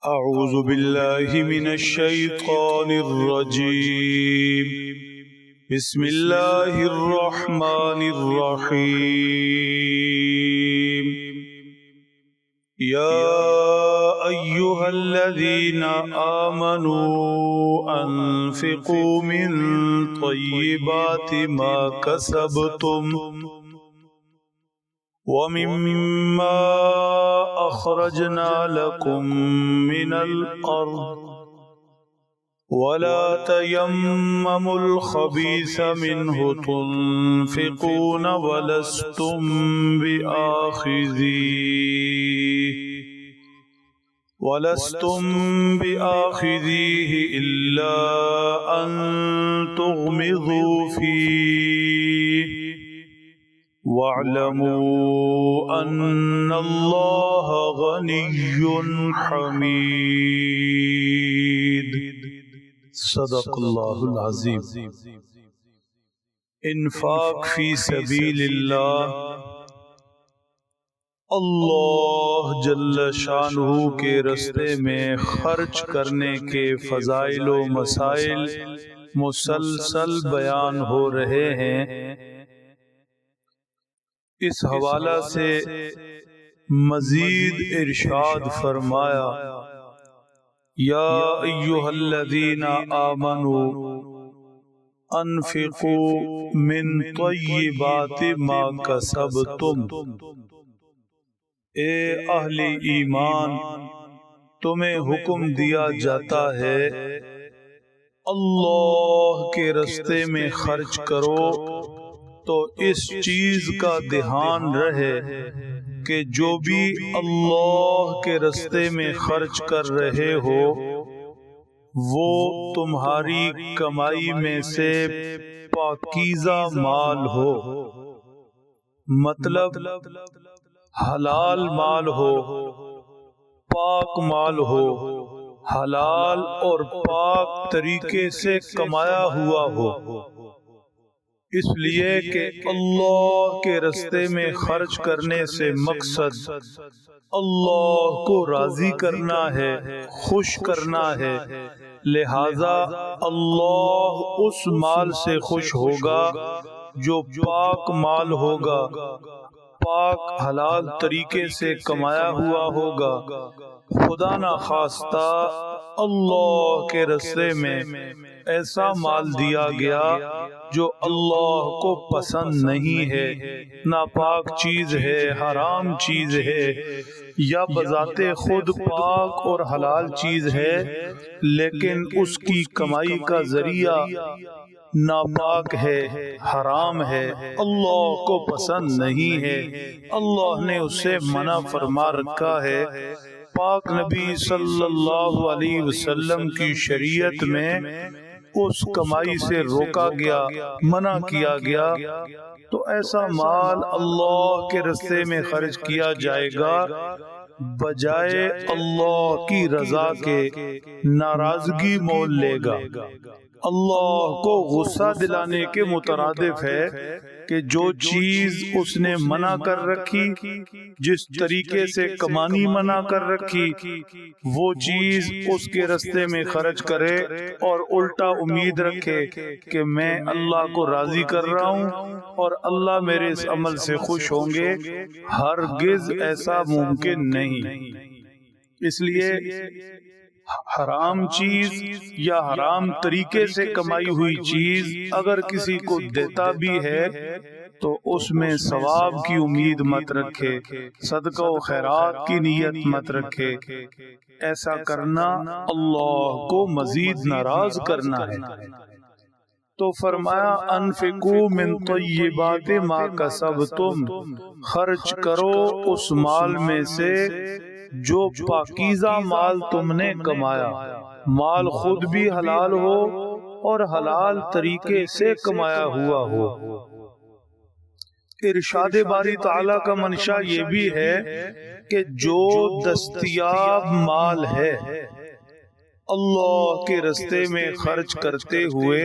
أعوذ بالله من الشيطان الرجيم. بسم الله الرحمن الرحيم. يا أيها الذين آمنوا أنفقوا من طيبات ما كسبتم ومما أخرجنا لكم من الأرض ولا تيمموا الخبيث منه تنفقون ولستم بآخذيه إلا أن تغمضوا فيه واعلموا أن الله غني حميد. صدق اللہ العظیم. انفاق فی سبیل اللہ اللہ جل شانہ کے رستے میں خرچ کرنے کے فضائل و مسائل مسلسل بیان ہو رہے ہیں. اس حوالہ سے مزید ارشاد فرمایا یا ایھا الذین آمنوا انفقوا من طیبات ما کسبتم. اے اہل ایمان، تمہیں حکم دیا جاتا ہے اللہ کے رستے میں خرچ کرو تو اس چیز کا دھیان رہے کہ جو بھی اللہ کے رستے میں خرچ کر رہے ہو وہ تمہاری کمائی میں سے پاکیزہ مال ہو، مطلب حلال مال ہو، پاک مال ہو، حلال اور پاک طریقے سے کمایا ہوا ہو. اس لیے کہ اللہ کے رستے میں خرچ کرنے سے مقصد اللہ کو راضی کرنا ہے، خوش کرنا ہے. لہذا اللہ اس مال سے خوش ہوگا جو پاک مال ہوگا، پاک حلال طریقے سے کمایا ہوا ہوگا. خدا نخواستہ اللہ کے رستے میں ایسا مال دیا گیا جو اللہ کو پسند نہیں ہے، ناپاک چیز ہے، حرام چیز ہے، یا بذات خود پاک اور حلال چیز ہے لیکن اس کی کمائی کا ذریعہ ناپاک ہے، حرام ہے، اللہ کو پسند نہیں ہے، اللہ نے اسے منع فرما رکھا ہے. پاک نبی صلی اللہ علیہ وسلم کی شریعت میں اس کمائی سے روکا گیا، منع کیا گیا. تو ایسا مال اللہ کے راستے میں خرچ کیا جائے گا بجائے اللہ کی رضا کے ناراضگی مول لے گا. اللہ کو غصہ دلانے کے مترادف ہے کہ جو چیز اس نے منع کر رکھی، جس طریقے سے کمانی منع کر رکھی، وہ چیز اس کے راستے میں خرچ کرے اور الٹا امید رکھے کہ میں اللہ کو راضی کر رہا ہوں اور اللہ میرے اس عمل سے خوش ہوں گے. ہرگز ایسا ممکن نہیں. اس لیے حرام چیز یا حرام طریقے سے کمائی ہوئی چیز اگر کسی کو دیتا بھی ہے تو اس میں ثواب کی امید مت رکھے، صدقہ و خیرات کی نیت مت رکھے. ایسا کرنا اللہ کو مزید ناراض کرنا ہے. تو فرمایا انفقوا من طیبات ما کسبتم، خرچ کرو اس مال میں سے جو پاکیزہ مال تم نے کمایا. مال خود بھی حلال ہو اور حلال طریقے سے کمایا ہوا ہو. ارشاد باری تعالیٰ کا منشا یہ بھی ہے کہ جو دستیاب مال ہے اللہ کے راستے میں خرچ کرتے ہوئے،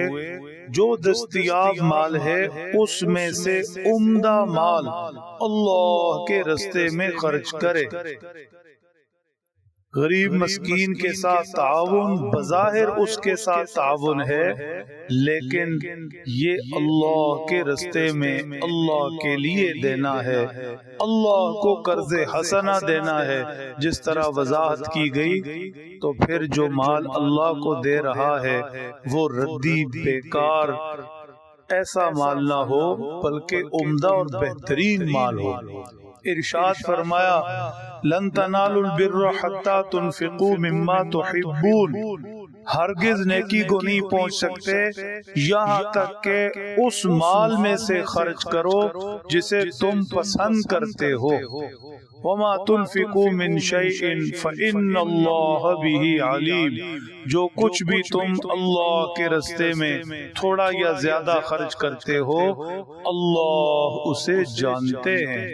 جو دستیاب مال ہے اس میں سے عمدہ مال اللہ کے راستے میں خرچ کرے. غریب مسکین کے ساتھ تعاون بظاہر اس کے ساتھ تعاون ہے، لیکن یہ اللہ کے رستے میں اللہ کے لیے دینا ہے، اللہ کو قرض حسنہ دینا ہے جس طرح وضاحت کی گئی۔ تو پھر جو مال اللہ کو دے رہا ہے وہ ردی بیکار ایسا مال نہ ہو بلکہ عمدہ اور بہترین مال ہو۔ ارشاد فرمایا لن تنالوا البر حتى تنفقوا مما تحبون، ہرگز نیکی کو نہیں پہنچ سکتے یہاں تک کہ اس مال میں سے خرچ کرو جسے تم پسند کرتے ہو۔ وما تنفقوا من شيء فإن الله به علیم، جو کچھ بھی تم اللہ کے رستے میں تھوڑا یا زیادہ خرچ کرتے ہو اللہ اسے جانتے ہیں۔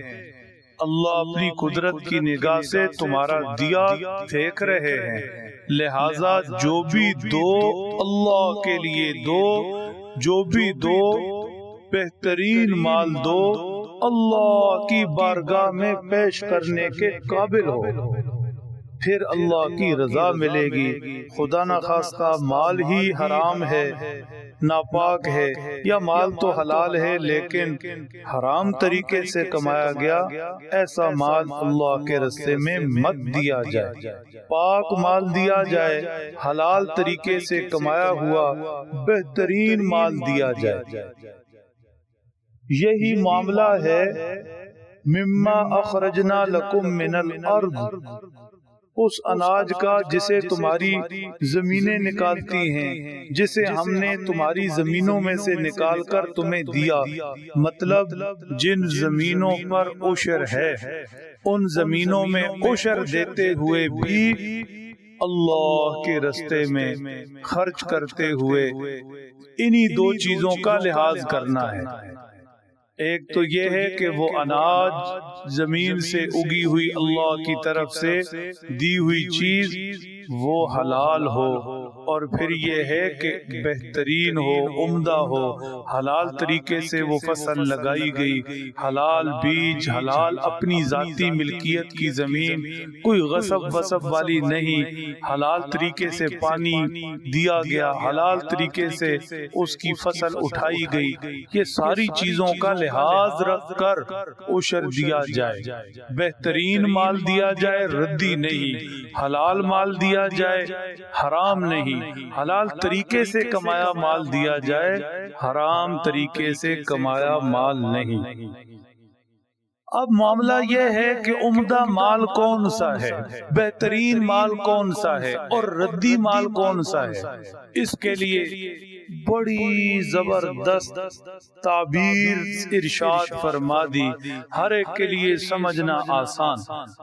اللہ اپنی قدرت کی نگاہ سے تمہارا دیا دیکھ رہے ہیں، لہذا جو بھی دو اللہ کے لیے دو، جو بھی دو بہترین مال دو، اللہ کی بارگاہ میں پیش کرنے کے قابل ہو، پھر اللہ کی رضا ملے گی۔ خدا نخواستہ مال ہی حرام ہے، ناپاک ہے، یا مال تو حلال ہے لیکن حرام طریقے سے کمایا گیا، ایسا مال اللہ کے راستے میں مت دیا جائے۔ پاک مال دیا جائے، حلال طریقے سے کمایا ہوا بہترین مال دیا جائے۔ یہی معاملہ ہے مما اخرجنا لکم من الارض، اس اناج کا جسے تمہاری زمینیں نکالتی ہیں، جسے ہم نے تمہاری زمینوں میں سے نکال کر تمہیں دیا، مطلب جن زمینوں پر عشر ہے ان زمینوں میں عشر دیتے ہوئے بھی اللہ کے راستے میں خرچ کرتے ہوئے انہی دو چیزوں کا لحاظ کرنا ہے۔ ایک تو یہ ہے کہ وہ اناج زمین سے اگی ہوئی اللہ کی طرف سے دی ہوئی چیز وہ حلال ہو، اور پھر یہ ہے کہ بہترین ہو، عمدہ ہو، حلال طریقے سے وہ فصل لگائی گئی، حلال بیج، حلال اپنی ذاتی ملکیت کی زمین، کوئی غصب وصب والی نہیں، حلال طریقے سے پانی دیا گیا، حلال طریقے سے اس کی فصل اٹھائی گئی۔ یہ ساری چیزوں کا لحاظ رکھ کر عشر دیا جائے، بہترین مال دیا جائے، ردی نہیں، حلال مال دیا جائے، حرام نہیں، حلال طریقے سے کمایا مال دیا جائے، حرام طریقے سے کمایا مال نہیں۔ اب معاملہ یہ ہے کہ عمدہ مال کون سا ہے، بہترین مال کون سا ہے، اور ردی مال کون سا ہے۔ اس کے لیے بڑی زبردست تعبیر ارشاد فرما دی، ہر ایک کے لیے سمجھنا آسان۔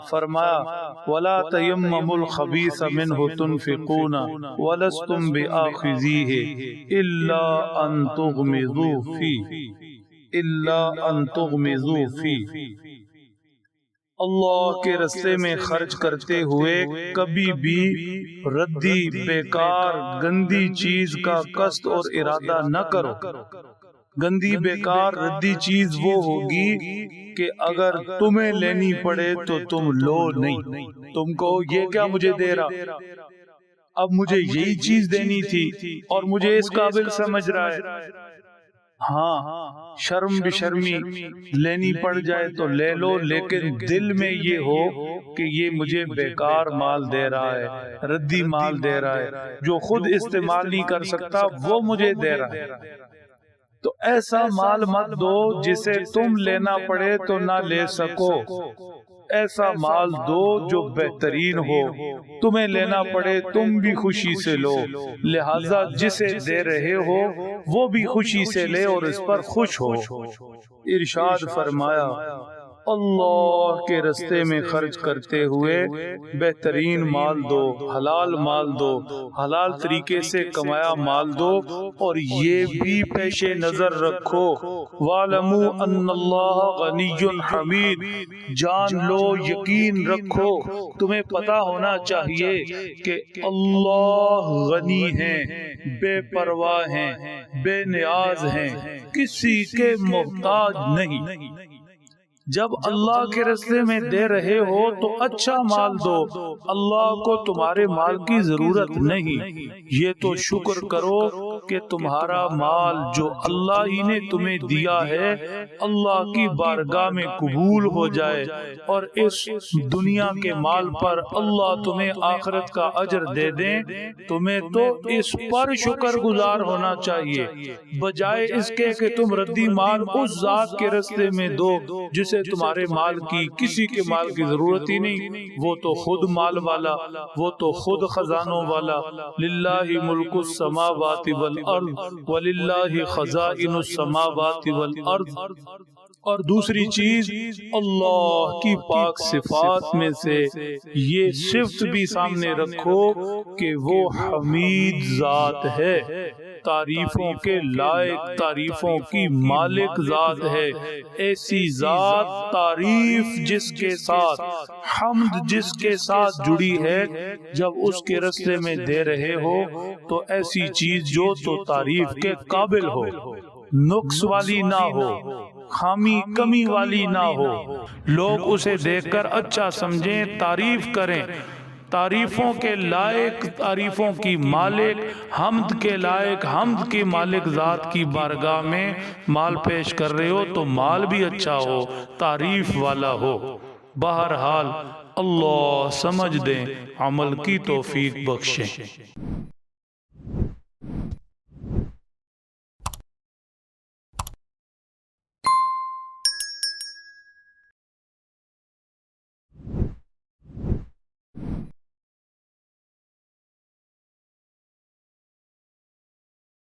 فرمایا وَلَا تَيَمَّمُوا الْخَبِيثَ مِنْهُ تُنْفِقُونَ وَلَسْتُمْ بِآخِذِيهِ إِلَّا أَن تُغْمِضُوا فِيهِ إِلَّا أَن تُغْمِضُوا فِيهِ۔ اللہ کے راستے میں خرچ کرتے ہوئے کبھی بھی ردی، بیکار، گندی چیز کا قصد اور ارادہ نہ کرو۔ گندی، بیکار، ردی چیز وہ ہوگی کہ اگر تمہیں لینی پڑے تو تم لو نہیں، تم کو یہ کیا مجھے دے رہا، اب مجھے یہی چیز دینی تھی اور مجھے اس قابل سمجھ رہا ہے۔ ہاں شرم بشرمی لینی پڑ جائے تو لے لو، لیکن دل میں یہ ہو کہ یہ مجھے بیکار مال دے رہا ہے، ردی مال دے رہا ہے، جو خود استعمال نہیں کر سکتا وہ مجھے دے رہا ہے۔ تو ایسا مال مت دو جسے تم لینا پڑے تو نہ لے سکو، ایسا مال دو جو بہترین ہو، تمہیں لینا پڑے تم بھی خوشی سے لو، لہذا جسے دے رہے ہو وہ بھی خوشی سے لے اور اس پر خوش ہو۔ ارشاد فرمایا اللہ کے راستے میں خرچ کرتے ہوئے بہترین مال دو، حلال مال دو، حلال طریقے سے کمایا مال دو، اور یہ بھی پیش نظر رکھو وَاعْلَمُوا أَنَّ اللَّهَ غَنِيٌّ حَمِيدٌ، جان لو، یقین رکھو، تمہیں پتا ہونا چاہیے کہ اللہ غنی ہیں، بے پرواہ ہیں، بے نیاز ہیں، کسی کے محتاج نہیں۔ جب اللہ کے راستے میں دے رہے ہو تو اچھا مال دو، اللہ کو تمہارے مال کی ضرورت نہیں، یہ تو شکر کرو کہ تمہارا مال جو اللہ ہی نے تمہیں دیا ہے اللہ کی بارگاہ میں قبول ہو جائے، اور اس دنیا کے مال پر اللہ تمہیں آخرت کا اجر دے دیں۔ تمہیں تو اس پر شکر گزار ہونا چاہیے، بجائے اس کے کہ تم ردی مال اس ذات کے راستے میں دو جسے تمہارے مال کی کسی کے مال کی ضرورت ہی نہیں، وہ تو خود مال والا، وہ تو خود خزانوں والا۔ للہ ملک السماوات والارض وللہ خزائن السماوات والارض۔ اور دوسری چیز، اللہ کی پاک صفات میں سے یہ صفت بھی سامنے رکھو کہ وہ حمید ذات ہے، تعریفوں کے لائق، تعریفوں کی مالک ذات ہے۔ ایسی ذات، تعریف جس کے ساتھ، حمد جس کے ساتھ جڑی ہے، جب اس کے راستے میں دے رہے ہو تو ایسی چیز جو تو تعریف کے قابل ہو، نقص والی نہ ہو، خامی کمی والی نہ ہو، لوگ اسے دیکھ کر اچھا سمجھیں، تعریف کریں، تعریفوں کے لائق، تعریفوں کی مالک، حمد کے لائق، حمد کی مالک ذات کی بارگاہ میں مال پیش کر رہے ہو تو مال بھی اچھا ہو، تعریف والا ہو۔ بہرحال اللہ سمجھ دیں، عمل کی توفیق بخشیں۔